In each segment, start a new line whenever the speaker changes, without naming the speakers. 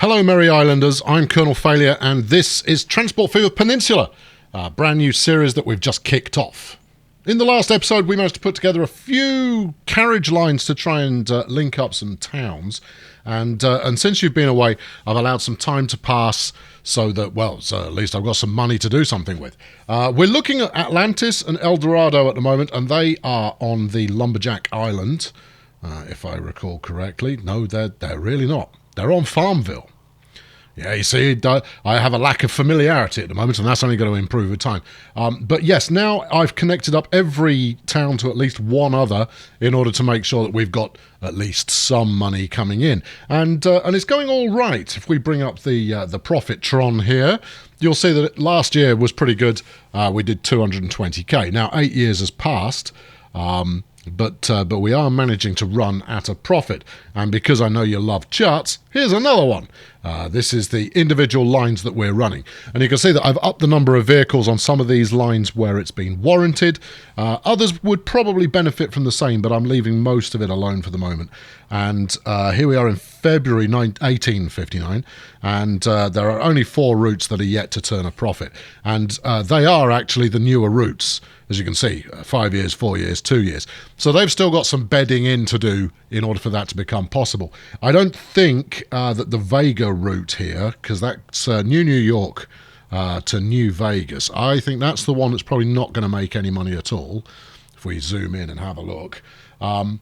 Hello Merry Islanders, I'm Colonel Failure and this is Transport Fever Peninsula, a brand new series that we've just kicked off. In the last episode we managed to put together a few carriage lines to try and link up some towns, and since you've been away I've allowed some time to pass so that, so at least I've got some money to do something with. We're looking at Atlantis and El Dorado at the moment, and they are on the Lumberjack Island, if I recall correctly. No, they're really not. They're on Farmville. Yeah, you see, I have a lack of familiarity at the moment, and that's only going to improve with time. But yes, now I've connected up every town to at least one other in order to make sure that we've got at least some money coming in. And it's going all right. If we bring up the profit tron here, you'll see that last year was pretty good. We did 220k. Now, 8 years has passed. But we are managing to run at a profit, and because I know you love charts, here's another one. This is the individual lines that we're running, and you can see that I've upped the number of vehicles on some of these lines where it's been warranted. Others would probably benefit from the same, but I'm leaving most of it alone for the moment. And here we are in February 1859, and there are only 4 routes that are yet to turn a profit, and they are actually the newer routes. As you can see, 5 years, 4 years, 2 years. So they've still got some bedding in to do in order for that to become possible. I don't think that the Vega route here, because that's New York to New Vegas, I think that's the one that's probably not going to make any money at all, if we zoom in and have a look. And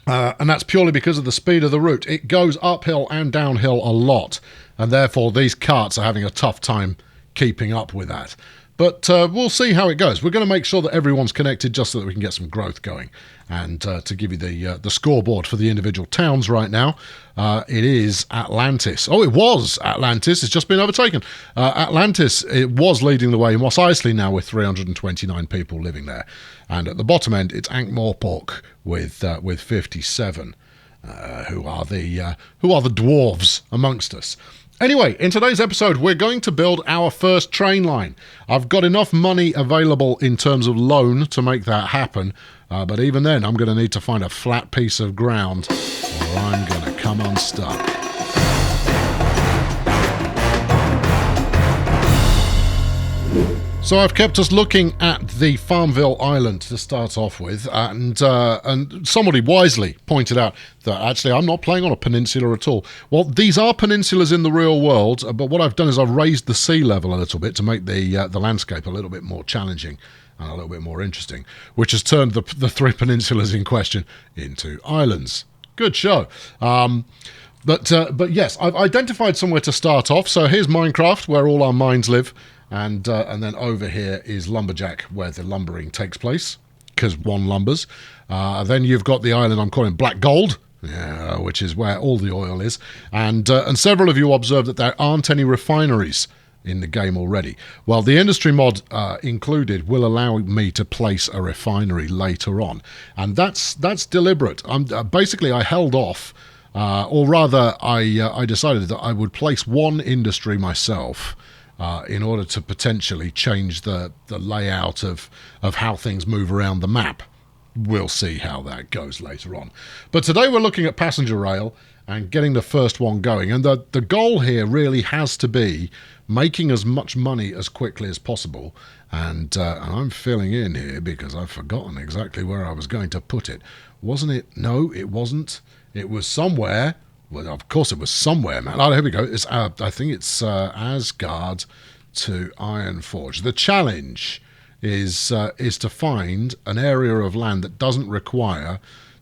that's purely because of the speed of the route. It goes uphill and downhill a lot, and therefore these carts are having a tough time keeping up with that. But we'll see how it goes. We're going to make sure that everyone's connected just so that we can get some growth going. And to give you the scoreboard for the individual towns right now, it is Atlantis. Oh, it was Atlantis. It's just been overtaken. Atlantis, it was leading the way in Mos Eisley now with 329 people living there. And at the bottom end, it's Ankh-Morpork with 57, who are the dwarves amongst us. Anyway, in today's episode, we're going to build our first train line. I've got enough money available in terms of loan to make that happen, but even then, I'm going to need to find a flat piece of ground, or I'm going to come unstuck. So I've kept us looking at the Farmville Island to start off with, and somebody wisely pointed out that actually I'm not playing on a peninsula at all. Well, these are peninsulas in the real world, but what I've done is I've raised the sea level a little bit to make the landscape a little bit more challenging and a little bit more interesting, which has turned the 3 peninsulas in question into islands. Good show. But yes, I've identified somewhere to start off. So here's Minecraft, where all our mines live. And then over here is Lumberjack, where the lumbering takes place, because one lumbers. Then you've got the island I'm calling Black Gold, which is where all the oil is. And several of you observed that there aren't any refineries in the game already. Well, the industry mod included will allow me to place a refinery later on. And that's deliberate. Basically, I held off, or rather, I decided that I would place one industry myself, in order to potentially change the layout of how things move around the map. We'll see how that goes later on. But today we're looking at passenger rail and getting the first one going. And the goal here really has to be making as much money as quickly as possible. And I'm filling in here because I've forgotten exactly where I was going to put it. Wasn't it? No, it wasn't. It was somewhere. Well, of course it was somewhere, man. Oh, here we go. It's I think it's Asgard to Ironforge. The challenge is to find an area of land that doesn't require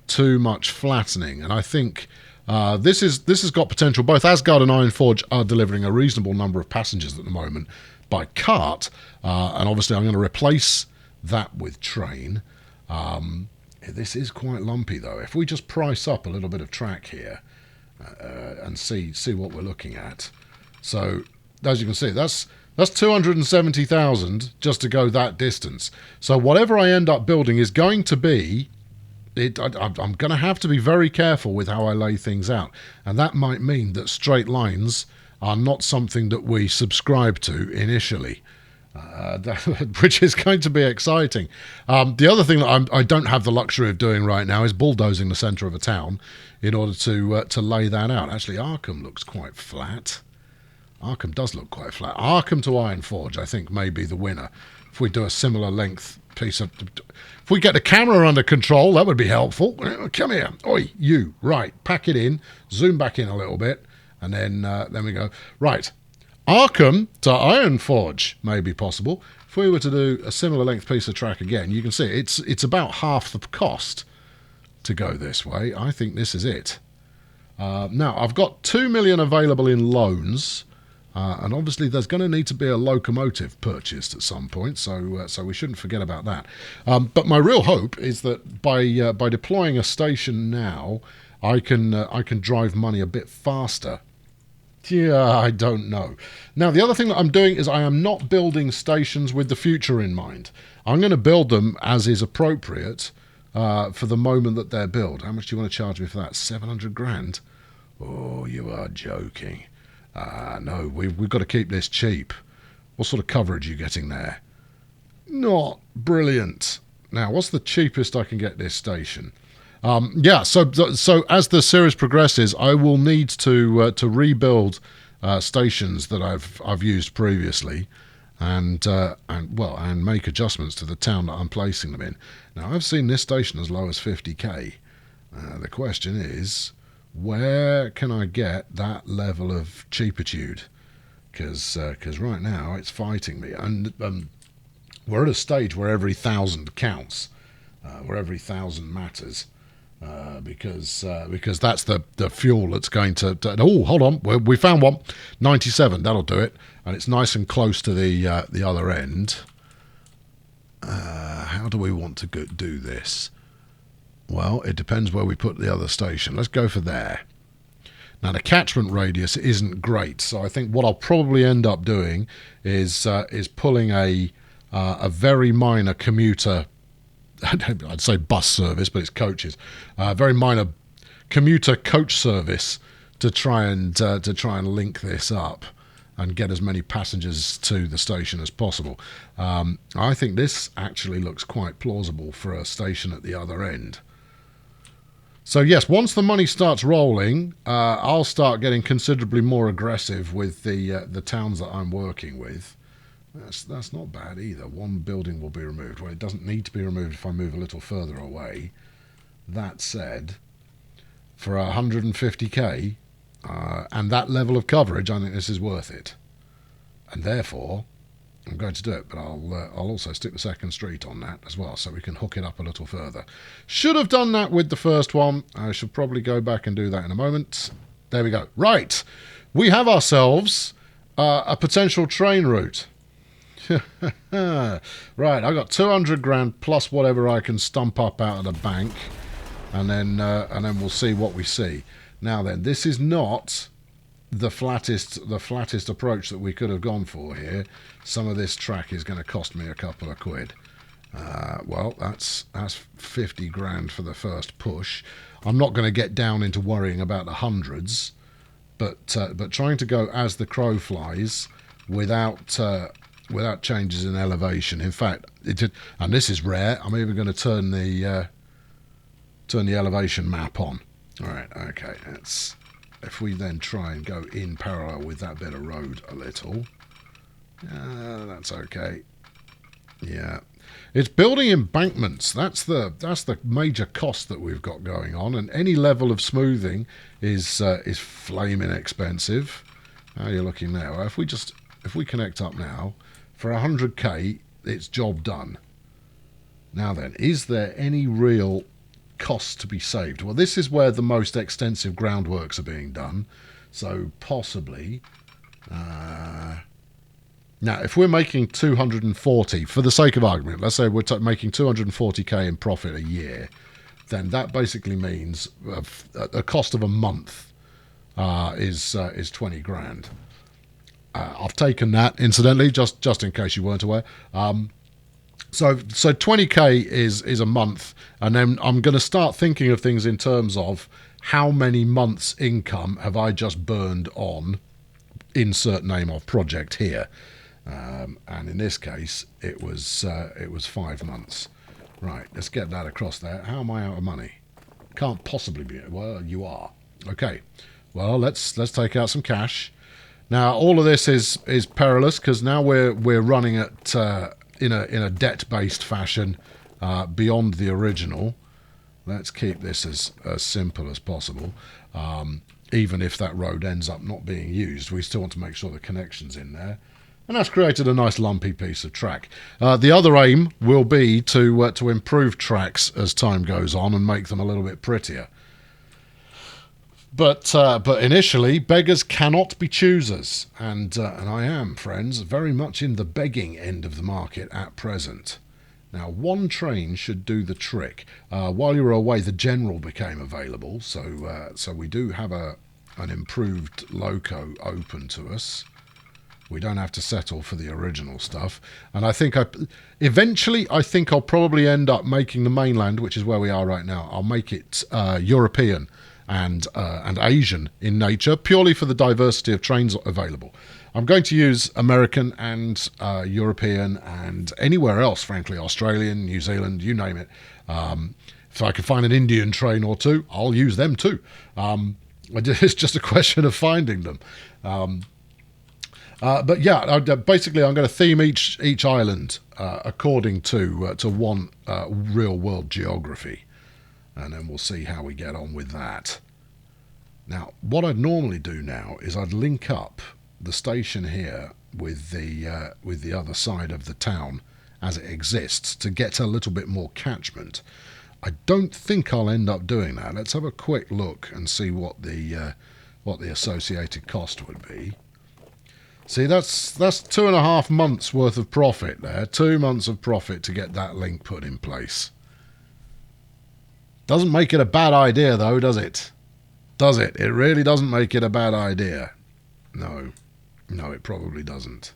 too much flattening. And I think this has got potential. Both Asgard and Ironforge are delivering a reasonable number of passengers at the moment by cart. And obviously I'm going to replace that with train. This is quite lumpy, though. If we just price up a little bit of track here, and see what we're looking at. So as you can see, that's 270,000 just to go that distance. So whatever I end up building is going to be, I'm going to have to be very careful with how I lay things out, and that might mean that straight lines are not something that we subscribe to initially. which is going to be exciting. The other thing that I don't have the luxury of doing right now is bulldozing the centre of a town in order to lay that out. Actually, Arkham looks quite flat. Arkham does look quite flat. Arkham to Ironforge, I think, may be the winner. If we do a similar length piece of... If we get the camera under control, that would be helpful. Come here. Oi, you. Right, pack it in. Zoom back in a little bit. And then we go. Right. Arkham to Ironforge may be possible. If we were to do a similar length piece of track again, you can see it's about half the cost to go this way. I think this is it. Now, I've got 2 million available in loans. And obviously there's going to need to be a locomotive purchased at some point, so we shouldn't forget about that. But my real hope is that by deploying a station now, I can drive money a bit faster. Yeah, I don't know. Now, the other thing that I'm doing is I am not building stations with the future in mind. I'm going to build them as is appropriate for the moment that they're built. How much do you want to charge me for that? 700 grand? Oh, you are joking. No, we've got to keep this cheap. What sort of coverage are you getting there? Not brilliant. Now, what's the cheapest I can get this station? Yeah, so as the series progresses, I will need to rebuild stations that I've used previously, and make adjustments to the town that I'm placing them in. Now, I've seen this station as low as 50k. The question is, where can I get that level of cheapitude? Because right now it's fighting me, and we're at a stage where every 1,000 counts, where every 1,000 matters, because that's the fuel that's going to oh, hold on, we found one. 97, that'll do it, and it's nice and close to the other end. How do we want to do this? Well, it depends where we put the other station. Let's go for there. Now, the catchment radius isn't great, so I think what I'll probably end up doing is pulling a very minor commuter. I'd say bus service, but it's coaches. Very minor commuter coach service to try and link this up and get as many passengers to the station as possible. I think this actually looks quite plausible for a station at the other end. So yes, once the money starts rolling, I'll start getting considerably more aggressive with the towns that I'm working with. That's not bad either. One building will be removed. Well, it doesn't need to be removed if I move a little further away. That said, for 150k and that level of coverage, I think this is worth it. And therefore, I'm going to do it, but I'll also stick the second street on that as well, so we can hook it up a little further. Should have done that with the first one. I should probably go back and do that in a moment. There we go. Right, we have ourselves a potential train route. Right, I got 200 grand plus whatever I can stump up out of the bank, and then we'll see what we see. Now then, this is not the flattest approach that we could have gone for here. Some of this track is going to cost me a couple of quid. Well, that's 50 grand for the first push. I'm not going to get down into worrying about the hundreds, but trying to go as the crow flies without changes in elevation. In fact, and this is rare, I'm even going to turn the elevation map on. All right, okay, if we then try and go in parallel with that bit of road a little, that's okay. Yeah, it's building embankments. That's the major cost that we've got going on, and any level of smoothing is flaming expensive. How are you looking now? If we connect up now for 100k, it's job done. Now then, is there any real costs to be saved? Well, this is where the most extensive groundworks are being done, so possibly now if we're making 240 for the sake of argument, let's say we're making 240k in profit a year, then that basically means a cost of a month is 20 grand. I've taken that incidentally, just in case you weren't aware. So 20k is a month, and then I'm going to start thinking of things in terms of how many months' income have I just burned on insert name of project here. and in this case it was 5 months. Right, let's get that across there. How am I out of money? Can't possibly be. Well, you are. Okay. Well, let's take out some cash. Now, all of this is perilous because now we're running at in a debt-based fashion beyond the original. Let's keep this as simple as possible. Even if that road ends up not being used, we still want to make sure the connection's in there. And that's created a nice lumpy piece of track. The other aim will be to improve tracks as time goes on and make them a little bit prettier. But initially, beggars cannot be choosers, and I am, friends, very much in the begging end of the market at present. Now, one train should do the trick. While you were away, the General became available, so we do have an improved Loko open to us. We don't have to settle for the original stuff, and I think eventually I'll probably end up making the mainland, which is where we are right now. I'll make it European and Asian in nature, purely for the diversity of trains available. I'm going to use American and European and anywhere else, frankly, Australian, New Zealand, you name it. If I can find an Indian train or two, I'll use them too. It's just a question of finding them. But yeah, basically I'm going to theme each island according to one real world geography. And then we'll see how we get on with that. Now, what I'd normally do now is I'd link up the station here with the other side of the town as it exists to get a little bit more catchment. I don't think I'll end up doing that. Let's have a quick look and see what the associated cost would be. See, that's 2.5 months worth of profit there. 2 months of profit to get that link put in place. Doesn't make it a bad idea, though, does it? Does it? It really doesn't make it a bad idea. No, it probably doesn't.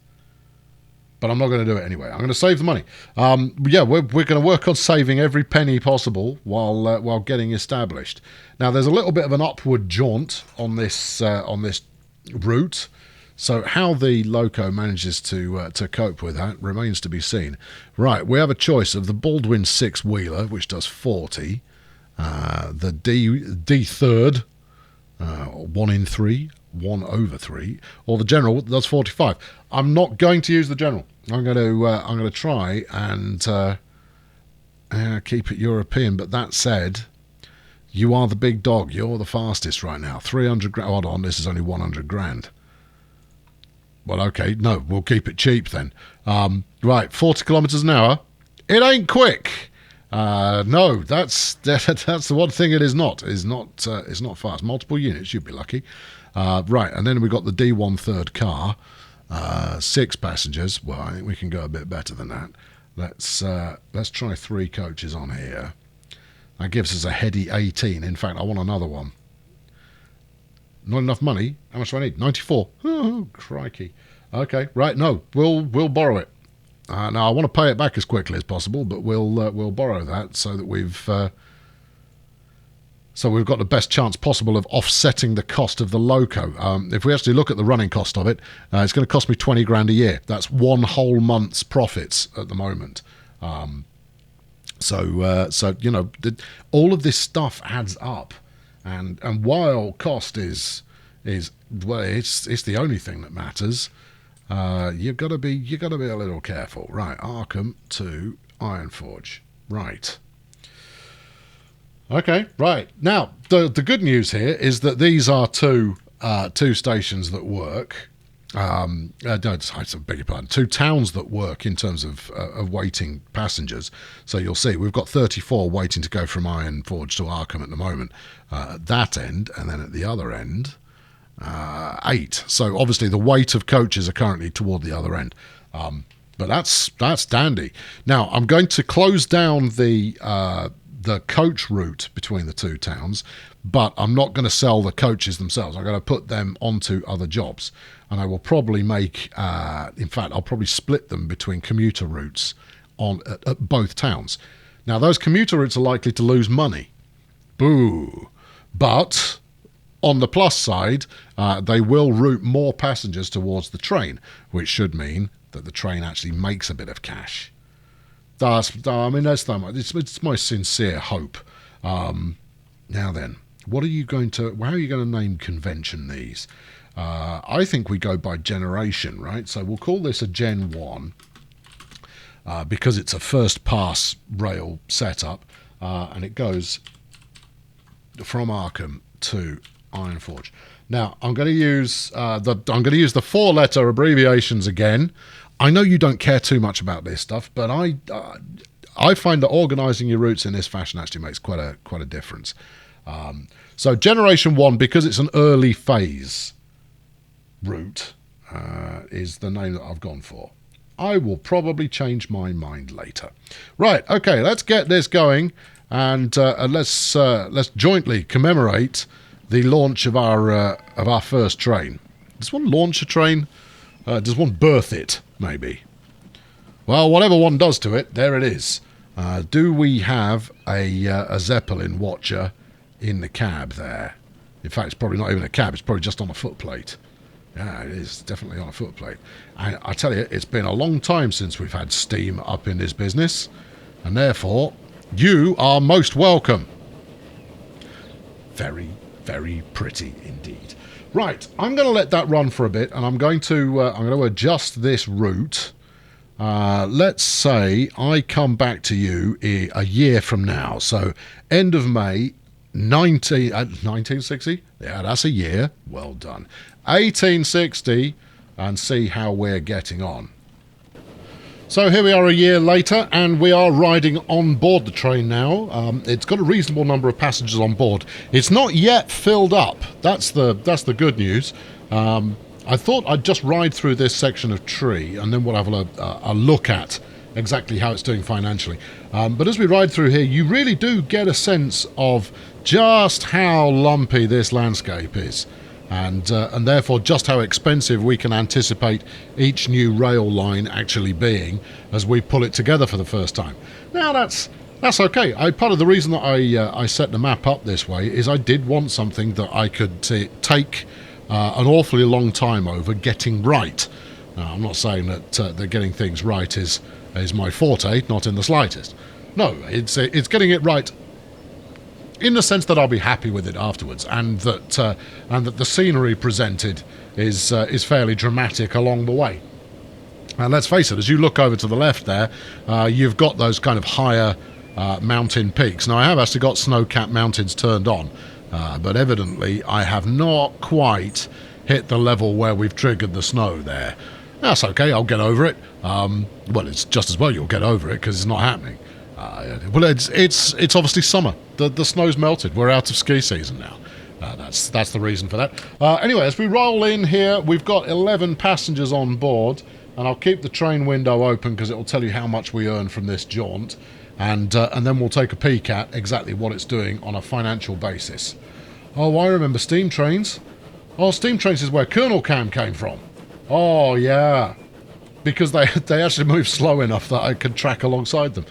But I'm not going to do it anyway. I'm going to save the money. Yeah, we're going to work on saving every penny possible while getting established. Now, there's a little bit of an upward jaunt on this route. So how the Loko manages to cope with that remains to be seen. Right, we have a choice of the Baldwin 6-wheeler, which does 40. The D third, 1 in 3, 1 over 3, or the General does 45. I'm not going to use the General. I'm going to try and keep it European. But that said, you are the big dog. You're the fastest right now. 300 grand. Hold on, this is only 100 grand. Well, okay, no, we'll keep it cheap then. Right, 40 kilometres an hour. It ain't quick. No, that's the one thing it is not. It's not fast. Multiple units, you'd be lucky. Right, and then we've got the D1/3 car, 6 passengers. Well, I think we can go a bit better than that. Let's try 3 coaches on here. That gives us a heady 18. In fact, I want another one. Not enough money. How much do I need? 94. Oh, crikey. Okay, right. No, we'll borrow it. Now I want to pay it back as quickly as possible, but we'll borrow that so that we've got the best chance possible of offsetting the cost of the Loko. If we actually look at the running cost of it, it's going to cost me 20 grand a year. That's 1 whole month's profits at the moment. So you know, all of this stuff adds up, and while cost is well, it's the only thing that matters. You've got to be a little careful. Right, Arkham to Ironforge. Right. Okay, right. Now, the good news here is that these are two stations that work. No, I beg your pardon. 2 towns that work in terms of waiting passengers. So you'll see we've got 34 waiting to go from Ironforge to Arkham at the moment. At that end, and then at the other end, 8. So obviously the weight of coaches are currently toward the other end. But that's dandy. Now I'm going to close down the coach route between the 2 towns, but I'm not going to sell the coaches themselves. I'm going to put them onto other jobs, and I will probably make in fact I'll probably split them between commuter routes at both towns. Now those commuter routes are likely to lose money. Boo. But on the plus side, they will route more passengers towards the train, which should mean that the train actually makes a bit of cash. It's my sincere hope. Now then, how are you going to name convention these? I think we go by generation, right? So we'll call this a Gen 1 because it's a first pass rail setup, and it goes from Arkham to Ironforge. Now I'm going to use the 4-letter abbreviations again. I know you don't care too much about this stuff, but I find that organising your routes in this fashion actually makes quite a difference. So Generation 1, because it's an early phase route, is the name that I've gone for. I will probably change my mind later. Right, okay, let's get this going, and let's jointly commemorate the launch of our first train. Does one launch a train? Does one birth it, maybe? Well, whatever one does to it, there it is. Do we have a Zeppelin watcher in the cab there? In fact, it's probably not even a cab, it's probably just on a footplate. Yeah, it is definitely on a footplate. And I tell you, it's been a long time since we've had steam up in this business, and therefore, you are most welcome. Very, very pretty indeed. Right, I'm going to let that run for a bit, and I'm going to adjust this route. Let's say I come back to you a year from now, so end of May 1960. Yeah, that's a year. Well done. 1860, and see how we're getting on. So here we are a year later, and we are riding on board the train now. It's got a reasonable number of passengers on board. It's not yet filled up. That's the good news. I thought I'd just ride through this section of tree, and then we'll have a look at exactly how it's doing financially. But as we ride through here, you really do get a sense of just how lumpy this landscape is, and therefore just how expensive we can anticipate each new rail line actually being as we pull it together for the first time. Now that's okay. Part of the reason that I set the map up this way is I did want something that I could take an awfully long time over getting right. Now, I'm not saying that getting things right is my forte, not in the slightest. No, it's getting it right in the sense that I'll be happy with it afterwards, and that the scenery presented is fairly dramatic along the way. And let's face it, as you look over to the left there, you've got those kind of higher mountain peaks. Now, I have actually got snow-capped mountains turned on, but evidently I have not quite hit the level where we've triggered the snow there. That's okay, I'll get over it. Well, it's just as well you'll get over it, because it's not happening. Well, it's obviously summer. The snow's melted. We're out of ski season now. That's the reason for that. Anyway, as we roll in here, we've got 11 passengers on board, and I'll keep the train window open because it will tell you how much we earn from this jaunt, and then we'll take a peek at exactly what it's doing on a financial basis. Oh, I remember steam trains. Oh, steam trains is where Colonel Cam came from. Oh, yeah. Because they actually move slow enough that I could track alongside them.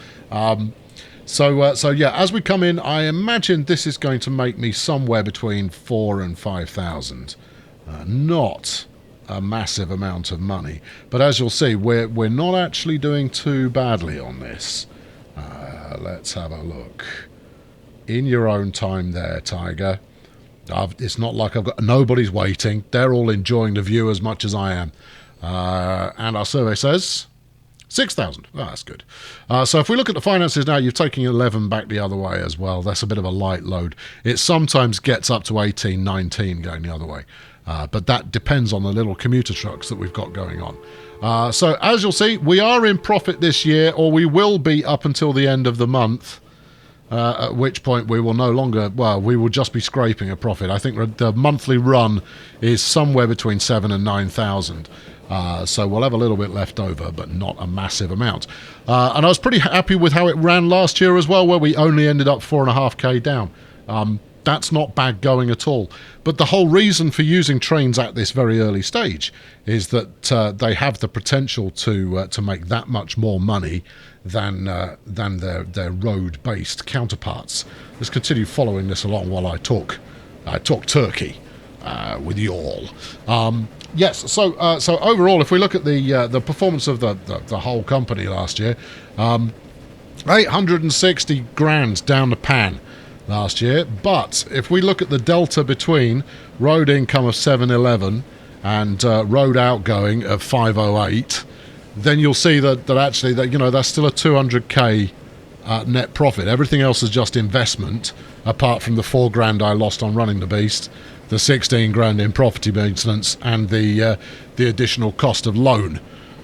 So yeah, as we come in, I imagine this is going to make me somewhere between 4,000 and 5,000. Not a massive amount of money, but as you'll see, we're not actually doing too badly on this. Let's have a look. In your own time there, Tiger. It's not like nobody's waiting. They're all enjoying the view as much as I am. And our survey says 6,000. Oh, that's good. So if we look at the finances now, you're taking 11 back the other way as well. That's a bit of a light load. It sometimes gets up to 18, 19 going the other way. But that depends on the little commuter trucks that we've got going on. So as you'll see, we are in profit this year, or we will be up until the end of the month. At which point we will no longer, we will just be scraping a profit. I think the monthly run is somewhere between 7,000 and 9,000. So we'll have a little bit left over, but not a massive amount. And I was pretty happy with how it ran last year as well, where we only ended up 4.5k down. That's not bad going at all. But the whole reason for using trains at this very early stage is that they have the potential to make that much more money than their road-based counterparts. Let's continue following this along while I talk turkey. with you all. Yes, so overall, if we look at the performance of the whole company last year, 860 grand down the pan last year. But if we look at the delta between road income of 711 and road outgoing of 508, then you'll see that actually that's still a 200k net profit. Everything else is just investment, apart from the 4 grand I lost on running the beast, the 16 grand in property maintenance, and the additional cost of loan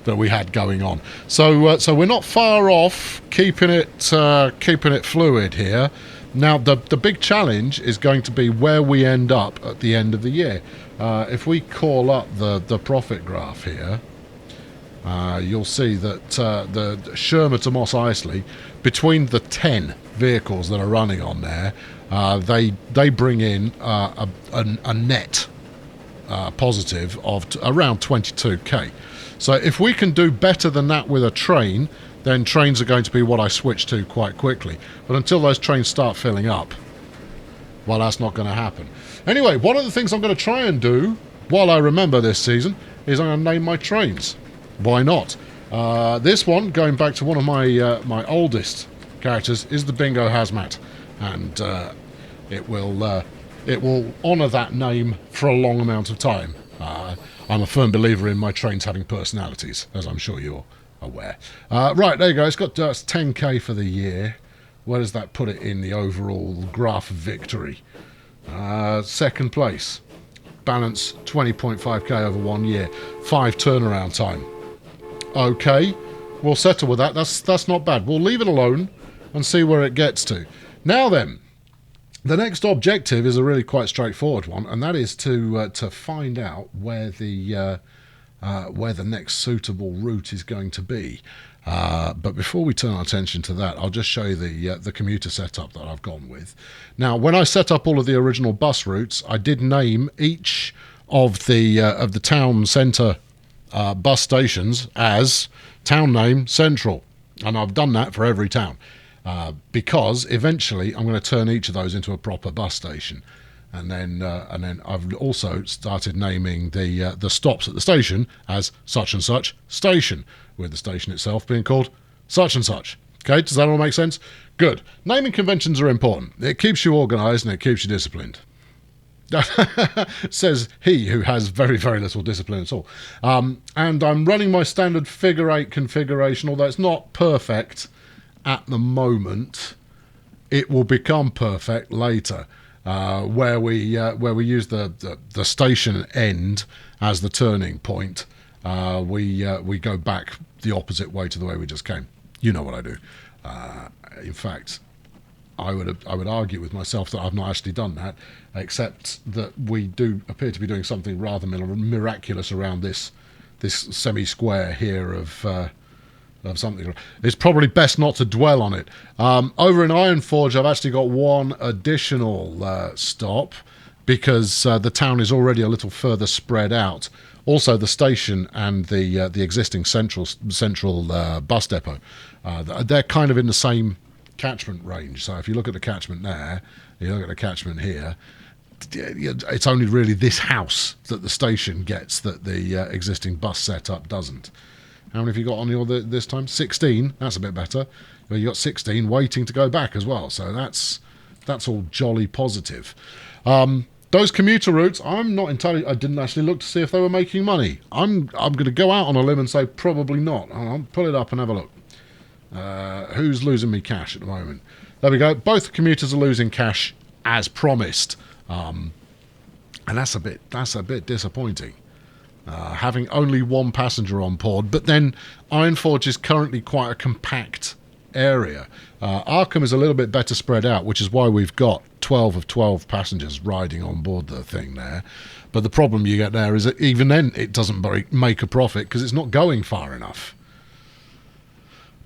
that we had going on. So we're not far off keeping it fluid here. Now the big challenge is going to be where we end up at the end of the year. If we call up the profit graph here, you'll see that the Sherma to Mos Eisley, between the 10 vehicles that are running on there, they bring in a net positive of around 22k. So if we can do better than that with a train, then trains are going to be what I switch to quite quickly. But until those trains start filling up, well, that's not going to happen. Anyway, one of the things I'm going to try and do while I remember this season is I'm going to name my trains. Why not? This one, going back to one of my oldest characters, is the Bingo Hazmat, and it will honour that name for a long amount of time. I'm a firm believer in my trains having personalities, as I'm sure you're aware. Right, there you go. It's got 10k for the year. Where does that put it in the overall graph of victory? Second place. Balance 20.5k over 1 year. 5 turnaround time. Okay, we'll settle with that. That's not bad. We'll leave it alone and see where it gets to. Now then, the next objective is a really quite straightforward one, and that is to find out where the next suitable route is going to be. But before we turn our attention to that, I'll just show you the commuter setup that I've gone with. Now, when I set up all of the original bus routes, I did name each of the town centre bus stations as town name Central, and I've done that for every town. Because eventually I'm going to turn each of those into a proper bus station, and then I've also started naming the stops at the station as such and such station, with the station itself being called such and such. Okay, does that all make sense? Good. Naming conventions are important. It keeps you organised and it keeps you disciplined. Says he who has very, very little discipline at all. And I'm running my standard figure 8 configuration, although it's not perfect at the moment. It will become perfect later, where we use the station end as the turning point. We go back the opposite way to the way we just came. You know what I do. In fact, I would argue with myself that I've not actually done that, except that we do appear to be doing something rather miraculous around this semi-square here of something. It's probably best not to dwell on it. Over in Ironforge, I've actually got one additional stop, because the town is already a little further spread out. Also, the station and the existing central bus depot, they're kind of in the same catchment range. So if you look at the catchment there, you look at the catchment here, it's only really this house that the station gets that the existing bus setup doesn't. How many have you got on your this time? 16. That's a bit better. Well, you got 16 waiting to go back as well. So that's all jolly positive. Those commuter routes, I'm not entirely. I didn't actually look to see if they were making money. I'm going to go out on a limb and say probably not. I'll pull it up and have a look. Who's losing me cash at the moment? There we go. Both commuters are losing cash as promised, and that's a bit disappointing. Having only one passenger on board, but then Ironforge is currently quite a compact area. Arkham is a little bit better spread out, which is why we've got 12 of 12 passengers riding on board the thing there. But the problem you get there is that even then it doesn't make a profit because it's not going far enough.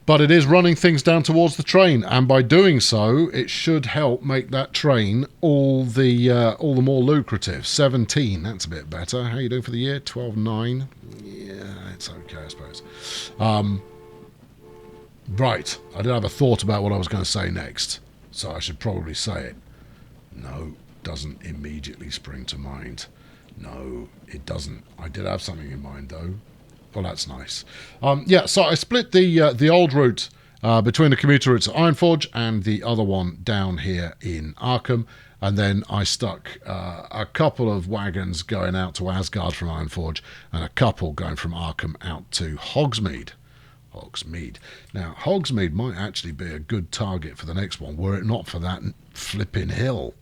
But it is running things down towards the train, and by doing so, it should help make that train all the more lucrative. 17, that's a bit better. How are you doing for the year? 12.9. Yeah, it's okay, I suppose. Right, I did have a thought about what I was going to say next, so I should probably say it. No, doesn't immediately spring to mind. No, it doesn't. I did have something in mind, though. Well, that's nice. Yeah, so I split the old route between the commuter routes at Ironforge and the other one down here in Arkham. And then I stuck a couple of wagons going out to Asgard from Ironforge and a couple going from Arkham out to Hogsmeade. Now, Hogsmeade might actually be a good target for the next one, were it not for that flipping hill.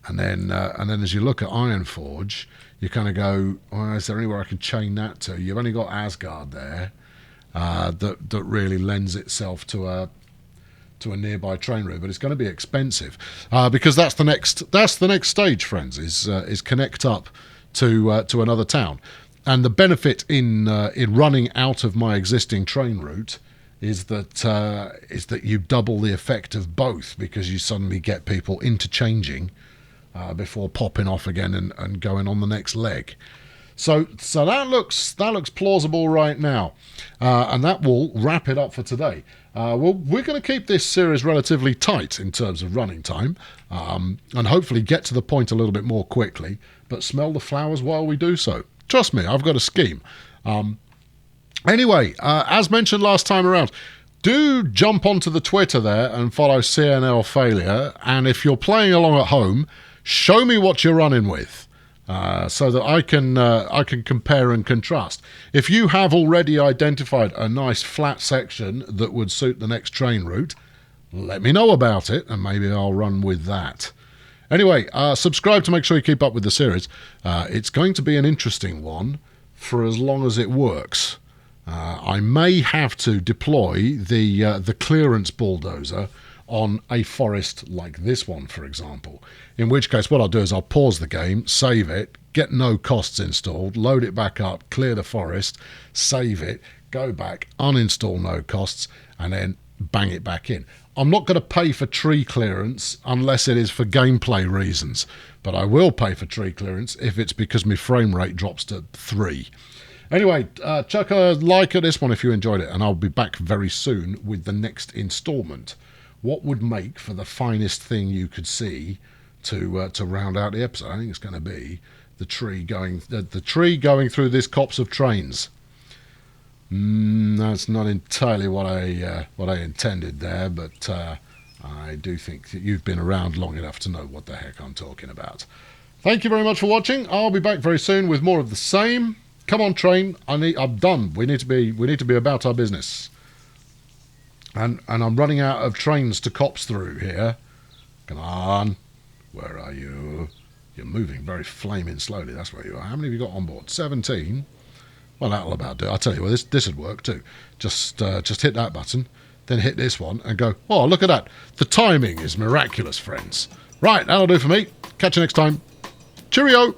And then as you look at Ironforge, you kind of go, well, is there anywhere I can chain that to? You've only got Asgard there that really lends itself to a nearby train route, but it's going to be expensive because that's the next stage, friends. Is connect up to another town, and the benefit in running out of my existing train route is that you double the effect of both, because you suddenly get people interchanging before popping off again and going on the next leg. So that looks plausible right now, and that will wrap it up for today. Well, we're going to keep this series relatively tight in terms of running time, and hopefully get to the point a little bit more quickly, but smell the flowers while we do so. Trust me, I've got a scheme. Anyway, as mentioned last time around, do jump onto the Twitter there and follow CNL Failure, and if you're playing along at home, show me what you're running with. So that I can compare and contrast. If you have already identified a nice flat section that would suit the next train route, let me know about it, and maybe I'll run with that. Anyway, subscribe to make sure you keep up with the series. It's going to be an interesting one for as long as it works. I may have to deploy the clearance bulldozer on a forest like this one, for example. In which case, what I'll do is I'll pause the game, save it, get no costs installed, load it back up, clear the forest, save it, go back, uninstall no costs, and then bang it back in. I'm not going to pay for tree clearance unless it is for gameplay reasons, but I will pay for tree clearance if it's because my frame rate drops to 3. Anyway, chuck a like at this one if you enjoyed it, and I'll be back very soon with the next instalment. What would make for the finest thing you could see to round out the episode? I think it's going to be the tree going through this copse of trains. That's not entirely what I intended there, but I do think that you've been around long enough to know what the heck I'm talking about. Thank you very much for watching. I'll be back very soon with more of the same. Come on, train. I'm done. We need to be about our business. And I'm running out of trains to cops through here. Come on. Where are you? You're moving very flaming slowly. That's where you are. How many have you got on board? 17. Well, that'll about do it. I'll tell you what, this would work too. Just hit that button, then hit this one and go, oh, look at that. The timing is miraculous, friends. Right, that'll do for me. Catch you next time. Cheerio.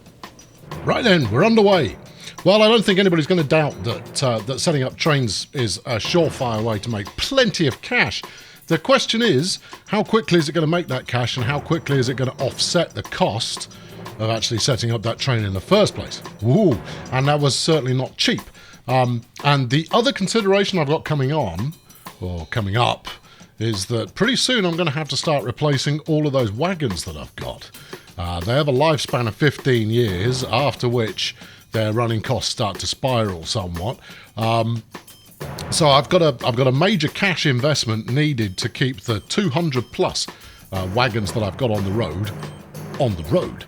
Right then, we're underway. Well, I don't think anybody's going to doubt that setting up trains is a surefire way to make plenty of cash. The question is, how quickly is it going to make that cash, and how quickly is it going to offset the cost of actually setting up that train in the first place? Ooh, and that was certainly not cheap. And the other consideration I've got coming up, is that pretty soon I'm going to have to start replacing all of those wagons that I've got. They have a lifespan of 15 years, after which their running costs start to spiral somewhat. So I've got a major cash investment needed to keep the 200 plus wagons that I've got on the road.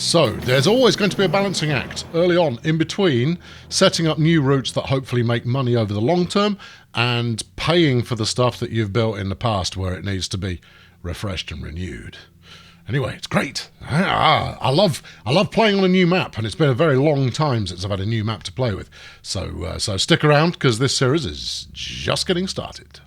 So there's always going to be a balancing act early on in between setting up new routes that hopefully make money over the long term and paying for the stuff that you've built in the past where it needs to be refreshed and renewed. Anyway, it's great. I love playing on a new map, and it's been a very long time since I've had a new map to play with. So stick around, because this series is just getting started.